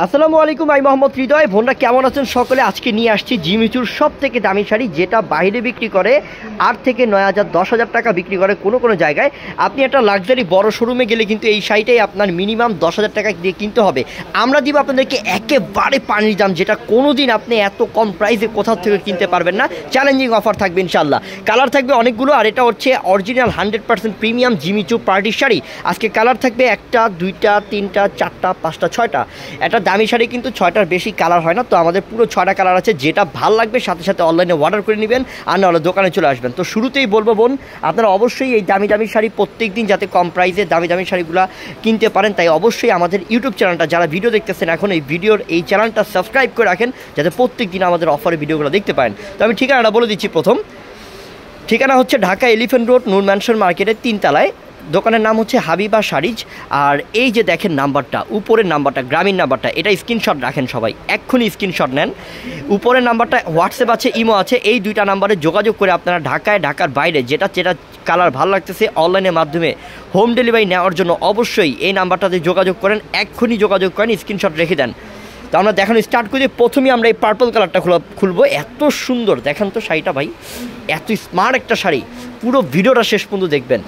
আসসালামু আলাইকুম, আমি মোহাম্মদ হৃদয়। বোনরা কেমন আছেন সকলে? আজকে নিয়ে আসছি জিমিচুর সব থেকে দামি শাড়ি, যেটা বাইরে বিক্রি করে 8 থেকে 9,000 10,000 টাকা বিক্রি করে কোনো জায়গায়। আপনি একটা লাক্সারি বড় শোরুমে গেলে কিন্তু এই শাড়িটাই আপনার মিনিমাম 10,000 টাকা দিয়ে কিনতে হবে। আমরা দিব আপনাদেরকে একেবারে পানির দাম, যেটা কোনো দিন আপনি এত কম প্রাইসে কোথাও থেকে কিনতে পারবেন না। চ্যালেঞ্জিং অফার থাকবে ইনশাল্লাহ। কালার থাকবে অনেকগুলো, আর এটা হচ্ছে অরিজিনাল 100% প্রিমিয়াম জিমিচু পার্টির শাড়ি। আজকে কালার থাকবে 1টা 2টা 3টা 4টা 5টা 6টা। এটা দামি শাড়ি কিন্তু 6টার বেশি কালার হয় না, তো আমাদের পুরো 6টা কালার আছে। যেটা ভাল লাগবে সাথে সাথে অনলাইনে অর্ডার করে নেবেন, আর নাহলে দোকানে চলে আসবেন। তো শুরুতেই বলবো বোন, আপনারা অবশ্যই এই দামি দামি শাড়ি প্রত্যেক দিন যাতে কম প্রাইসে দামি দামি শাড়িগুলো কিনতে পারেন, তাই অবশ্যই আমাদের ইউটিউব চ্যানেলটা, যারা ভিডিও দেখতেছেন এখন এই ভিডিওর এই চ্যানেলটা সাবস্ক্রাইব করে রাখেন, যাতে প্রত্যেক দিন আমাদের অফারের ভিডিওগুলো দেখতে পারেন। তো আমি ঠিকানাটা বলে দিচ্ছি। প্রথম ঠিকানা হচ্ছে ঢাকা এলিফ্যান্ট রোড নূর ম্যানশন মার্কেটের 3 তলায়। দোকানের নাম হচ্ছে হাবিবা শাড়িজ। আর এই যে দেখেন নাম্বারটা, উপরের নাম্বারটা, গ্রামীণ নাম্বারটা, এটা স্ক্রিনশট রাখেন সবাই, এক্ষুনি স্ক্রিনশট নেন। উপরের নাম্বারটা হোয়াটসঅ্যাপ আছে, ইমো আছে, এই 2টা নাম্বারে যোগাযোগ করে আপনারা ঢাকার বাইরে যেটা কালার ভালো লাগতেছে অনলাইনের মাধ্যমে হোম ডেলিভারি নেওয়ার জন্য অবশ্যই এই নাম্বারটাতে যোগাযোগ করেন, এক্ষুনি যোগাযোগ করেন, স্ক্রিনশট রেখে দেন। তো আমরা দেখানো স্টার্ট করি। প্রথমেই আমরা এই পার্পল কালারটা খুলবো। এত সুন্দর দেখেন তো শাড়িটা ভাই, এত স্মার্ট একটা শাড়ি। পুরো ভিডিওটা শেষ পর্যন্ত দেখবেন,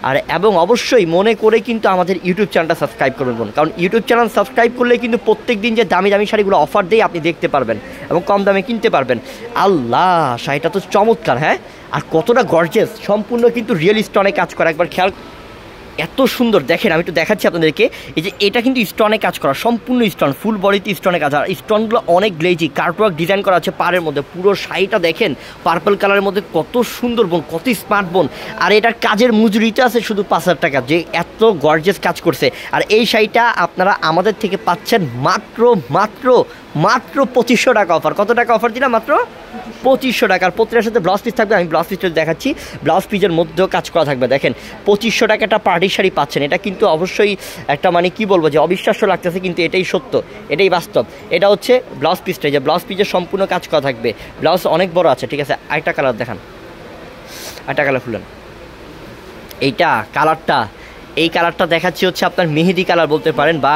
আর এবং অবশ্যই মনে করে কিন্তু আমাদের ইউটিউব চ্যানেলটা সাবস্ক্রাইব করবেন, কারণ ইউটিউব চ্যানেল সাবস্ক্রাইব করলে কিন্তু প্রত্যেক দিন যে দামি দামি শাড়িগুলো অফার দিয়ে আপনি দেখতে পারবেন এবং কম দামে কিনতে পারবেন। আল্লাহ, শাড়িটা তো চমৎকার। হ্যাঁ, আর কতটা গর্জিয়াস, সম্পূর্ণ কিন্তু রিয়েল স্টোনে কাজ করা। একবার খেয়াল, এত সুন্দর দেখেন। আমি একটু দেখাচ্ছি আপনাদেরকে। এই যে এটা কিন্তু স্টোনে কাজ করা, সম্পূর্ণ স্টোন, ফুল বডিতে স্টোনে কাজ। আর স্টোনগুলো অনেক গ্লেজি, কার্টওয়ার্ক ডিজাইন করা আছে পাড়ের মধ্যে। পুরো শাড়িটা দেখেন পার্পল কালারের মধ্যে, কত সুন্দর বোন, কত স্মার্ট বোন। আর এটার কাজের মজুরিটা আছে শুধু 5,000 টাকা, যে এত গর্জিয়াস কাজ করছে। আর এই শাড়িটা আপনারা আমাদের থেকে পাচ্ছেন মাত্র 2500 টাকা অফার। কত টাকা অফার দিলাম? মাত্র 2500 টাকা। আর প্রত্যেকের সাথে ব্লাউজ পিস থাকবে, আমি ব্লাউজ পিসটা দেখাচ্ছি। ব্লাউজ পিসের মধ্যেও কাজ করা থাকবে। দেখেন 2500 টাকা একটা পার্টি শাড়ি পাচ্ছেন। এটা কিন্তু অবশ্যই একটা মানে কি বলবো, যে অবিশ্বাস্য লাগতেছে, কিন্তু এটাই সত্য, এটাই বাস্তব। এটা হচ্ছে ব্লাউজ পিসটা, যে ব্লাউজ পিসের সম্পূর্ণ কাজ করা থাকবে। ব্লাউজ অনেক বড় আছে, ঠিক আছে। আরেকটা কালার দেখান, আরেকটা কালার খুলেন। এইটা কালারটা, এই কালারটা দেখাচ্ছি হচ্ছে আপনার মেহেদি কালার বলতে পারেন, বা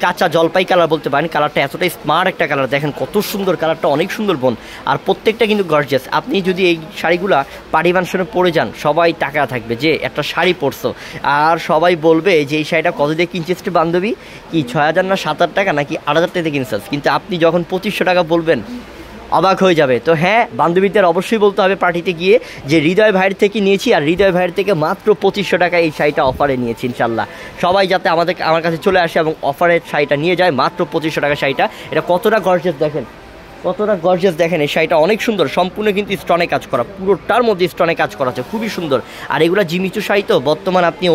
কাঁচা জলপাই কালার বলতে পারেন। কালারটা এতটাই স্মার্ট একটা কালার, দেখেন কত সুন্দর। কালারটা অনেক সুন্দর বোন, আর প্রত্যেকটা কিন্তু গর্জিয়াস। আপনি যদি এই শাড়িগুলা পার্টি ফাংশনে পরে যান, সবাই টাকা থাকবে যে একটা শাড়ি পরছো, আর সবাই বলবে যে এই শাড়িটা কত দিয়ে কিনছিস বান্ধবী, কি 6,000 না 7,000 টাকা নাকি 8,000 টাকা কিনছিস। কিন্তু আপনি যখন 2500 টাকা বলবেন, অবাক হয়ে যাবে। তো হ্যাঁ, বান্ধবীদের অবশ্যই বলতে হবে পার্টিতে গিয়ে যে হৃদয় ভাইয়ের থেকে নিয়েছি, আর হৃদয় ভাইয়ের থেকে মাত্র 2500 টাকা এই শাড়িটা অফারে নিয়েছি। ইনশাল্লাহ সবাই যাতে আমার কাছে চলে আসে এবং অফারের শাড়িটা নিয়ে যায়, মাত্র 2500 টাকা শাড়িটা। এটা কতটা গর্জিয়াস দেখেন, কতটা গর্জিয়াস দেখেন। এই শাড়িটা অনেক সুন্দর, সম্পূর্ণ কিন্তু স্টোনে কাজ করা, পুরোটার মধ্যে স্টোনে কাজ করা আছে, খুবই সুন্দর। আর এগুলো জিমিচু শাড়ি, তো বর্তমান আপনি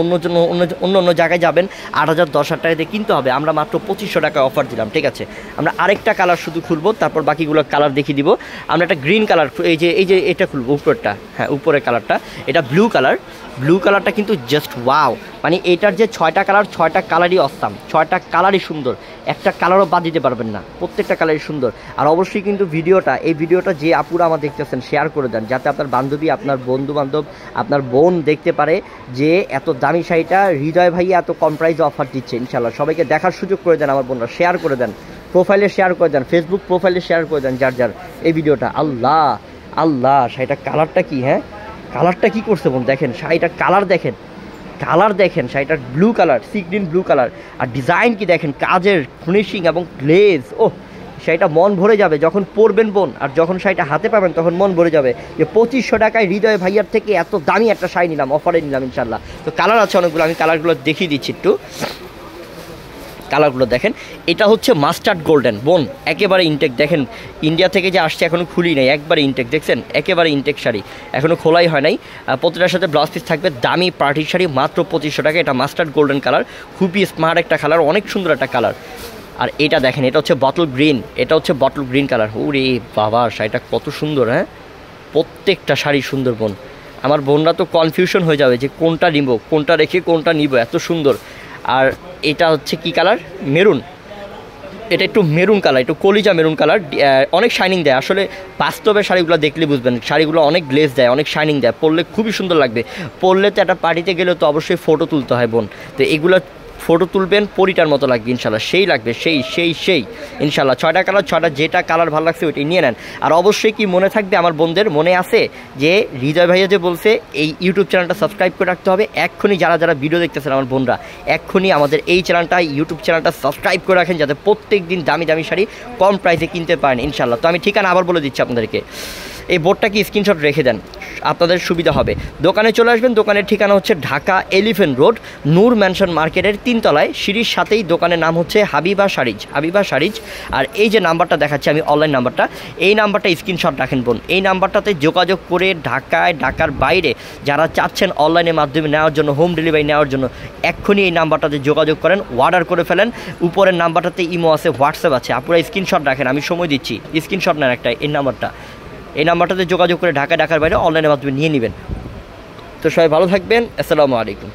অন্য জায়গায় যাবেন 8,000 10,000 টাকা দিয়ে কিনতে হবে, আমরা মাত্র 2500 টাকায় অফার দিলাম, ঠিক আছে। আমরা আরেকটা কালার শুধু খুলবো, তারপর বাকিগুলো কালার দেখিয়ে দিব। আমরা একটা গ্রিন কালার, এই যে এটা খুলবো, উপরটা, হ্যাঁ উপরের কালারটা, এটা ব্লু কালার। ব্লু কালারটা কিন্তু জাস্ট ওয়াও, মানে এটার যে 6টা কালার, 6টা কালারই অসাম, 6টা কালারই সুন্দর, একটা কালারও বাদ দিতে পারবেন না, প্রত্যেকটা কালারই সুন্দর। আর অবশ্যই কিন্তু এই ভিডিওটা যে আপুরা আমার দেখতেছেন শেয়ার করে দেন, যাতে আপনার বান্ধবী, আপনার বন্ধু বান্ধব, আপনার বোন দেখতে পারে যে এত দামি শাড়িটা হৃদয় ভাই এত কম প্রাইসে অফার দিচ্ছে। ইনশাল্লাহ সবাইকে দেখার সুযোগ করে দেন, আমার বোনরা শেয়ার করে দেন, প্রোফাইলে শেয়ার করে দেন, ফেসবুক প্রোফাইলে শেয়ার করে দেন যার এই ভিডিওটা। আল্লাহ আল্লাহ, শাড়িটার কালারটা কি, হ্যাঁ কালারটা কি করছে বোন, দেখেন শাড়িটার কালার দেখেন, শাড়িটার blue colour, sea green blue colour. আর ডিজাইন কি দেখেন, কাজের ফিনিশিং এবং গ্লেজ, ও শাড়িটা মন ভরে যাবে যখন পরবেন বোন। আর যখন শাড়িটা হাতে পাবেন তখন মন ভরে যাবে যে 2500 টাকায় হৃদয় ভাইয়ার থেকে এত দামি একটা শাড়ি নিলাম, অফারে নিলাম ইনশাল্লাহ। তো কালার আছে অনেকগুলো, আমি কালারগুলো দেখিয়ে দিচ্ছি একটু। কালারগুলো দেখেন, এটা হচ্ছে মাস্টার্ড গোল্ডেন বোন, একেবারে ইনটেক। দেখেন ইন্ডিয়া থেকে যে আসছে এখনও খুলি নাই, একবারে ইনটেক, দেখছেন একেবারে ইনটেক শাড়ি, এখনও খোলাই হয় নাই। প্রতিটার সাথে ব্লাউজ পিস থাকবে। দামি পার্টির শাড়ি মাত্র 2500 টাকা। এটা মাস্টার্ড গোল্ডেন কালার, খুবই স্মার্ট একটা কালার, অনেক সুন্দর একটা কালার। আর এটা দেখেন, এটা হচ্ছে বটল গ্রিন কালার। ওরে বাবা, শাড়িটা কত সুন্দর। হ্যাঁ, প্রত্যেকটা শাড়ি সুন্দর বোন, আমার বোনরা তো কনফিউশন হয়ে যাবে যে কোনটা নিব, কোনটা রেখে কোনটা নিব, এত সুন্দর। আর এটা হচ্ছে কি কালার, মেরুন, এটা একটু মেরুন কালার, একটু কলিজা মেরুন কালার, অনেক শাইনিং দেয়। আসলে বাস্তবে শাড়িগুলো দেখলে বুঝবেন, শাড়িগুলো অনেক গ্লেজ দেয়, অনেক শাইনিং দেয়, পরলে খুবই সুন্দর লাগবে। পরলে তো একটা পার্টিতে গেলে তো অবশ্যই ফটো তুলতে হয় বোন, তো এগুলো ফটো তুলবেন পরিটার মতো লাগবে ইনশাল্লাহ, সেই লাগবে, সেই ইনশাল্লাহ। 6টা কালার, 6টা যেটা কালার ভালো লাগছে ওইটাই নিয়ে নেন। আর অবশ্যই কি মনে থাকবে, আমার বোনদের মনে আছে যে হৃদয় ভাইয়া যে বলছে এই ইউটিউব চ্যানেলটা সাবস্ক্রাইব করে রাখতে হবে। এক্ষুনি যারা ভিডিও দেখতেছেন আমার বোনরা, এক্ষুনি আমাদের এই চ্যানেলটা, ইউটিউব চ্যানেলটা সাবস্ক্রাইব করে রাখেন, যাতে প্রত্যেক দিন দামি দামি শাড়ি কম প্রাইসে কিনতে পারেন ইনশাল্লাহ। তো আমি ঠিকানা আবার বলে দিচ্ছি আপনাদেরকে, এই বোর্ডটা কি স্ক্রিনশট রেখে দেন, আপনাদের সুবিধা হবে। দোকানে চলে আসবেন, দোকানের ঠিকানা হচ্ছে ঢাকা এলিফ্যান্ট রোড, নূর ম্যানশন মার্কেটের 3 তলায়, সিঁড়ির সাথেই দোকানের নাম হচ্ছে হাবিবা শাড়িজ। আর এই যে নাম্বারটা দেখাচ্ছি আমি, অনলাইন নাম্বারটা, এই নাম্বারটা স্ক্রিনশট রাখেন বোন। এই নাম্বারটাতে যোগাযোগ করে ঢাকার বাইরে যারা চাচ্ছেন অনলাইনের মাধ্যমে নেওয়ার জন্য, হোম ডেলিভারি নেওয়ার জন্য, এক্ষুনি এই নাম্বারটাতে যোগাযোগ করেন, অর্ডার করে ফেলেন। উপরের নাম্বারটাতে ইমো আছে, হোয়াটসঅ্যাপ আছে, আপনারা স্ক্রিনশট রাখেন, আমি সময় দিচ্ছি, স্ক্রিনশট নেন একটা, এই নাম্বারটাতে যোগাযোগ করে ঢাকার বাইরে অনলাইনের মাধ্যমে নিয়ে নেবেন। তো সবাই ভালো থাকবেন, আসসালামু আলাইকুম।